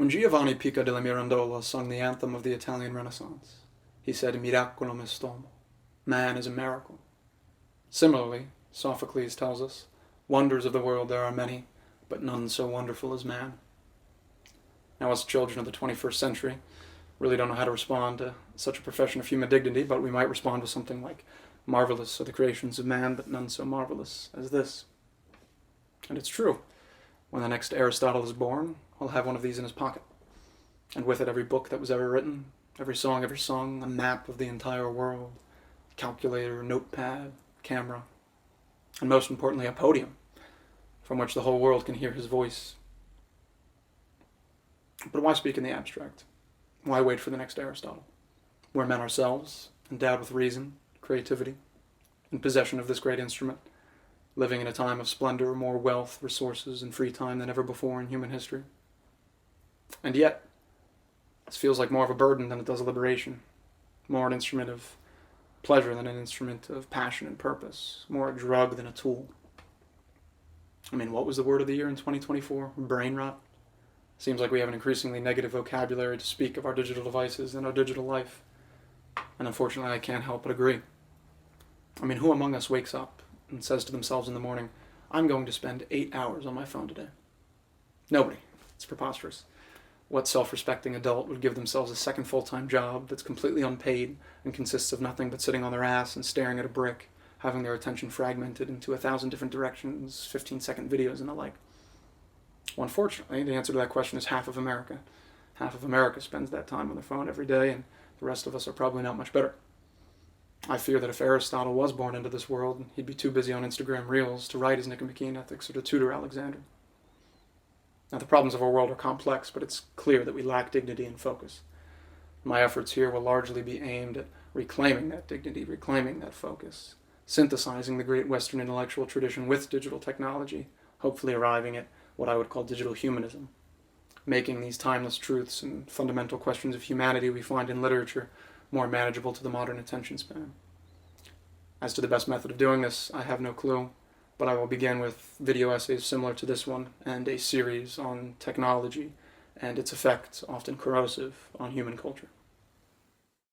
When Giovanni Pico della Mirandola sung the anthem of the Italian Renaissance, he said, "Miraculum est homo." Man is a miracle. Similarly, Sophocles tells us, "Wonders of the world there are many, but none so wonderful as man." Now, us children of the 21st century really don't know how to respond to such a profession of human dignity, but we might respond with something like, "Marvelous are the creations of man, but none so marvelous as this." And it's true. When the next Aristotle is born, he'll have one of these in his pocket. And with it, every book that was ever written, every song ever sung, a map of the entire world, calculator, notepad, camera, and most importantly, a podium from which the whole world can hear his voice. But why speak in the abstract? Why wait for the next Aristotle? We're men ourselves, endowed with reason, creativity, in possession of this great instrument, living in a time of splendor, more wealth, resources, and free time than ever before in human history. And yet, this feels like more of a burden than it does a liberation, more an instrument of pleasure than an instrument of passion and purpose, more a drug than a tool. I mean, what was the word of the year in 2024? Brain rot? Seems like we have an increasingly negative vocabulary to speak of our digital devices and our digital life. And unfortunately, I can't help but agree. I mean, who among us wakes up and says to themselves in the morning, "I'm going to spend 8 hours on my phone today"? Nobody. It's preposterous. What self-respecting adult would give themselves a second full-time job that's completely unpaid and consists of nothing but sitting on their ass and staring at a brick, having their attention fragmented into 1,000 different directions, 15-second videos and the like? Well, unfortunately, the answer to that question is half of America. Half of America spends that time on their phone every day, and the rest of us are probably not much better. I fear that if Aristotle was born into this world, he'd be too busy on Instagram Reels to write his Nicomachean Ethics or to tutor Alexander. Now, the problems of our world are complex, but it's clear that we lack dignity and focus. My efforts here will largely be aimed at reclaiming that dignity, reclaiming that focus, synthesizing the great Western intellectual tradition with digital technology, hopefully arriving at what I would call digital humanism, making these timeless truths and fundamental questions of humanity we find in literature more manageable to the modern attention span. As to the best method of doing this, I have no clue, but I will begin with video essays similar to this one and a series on technology and its effects, often corrosive, on human culture.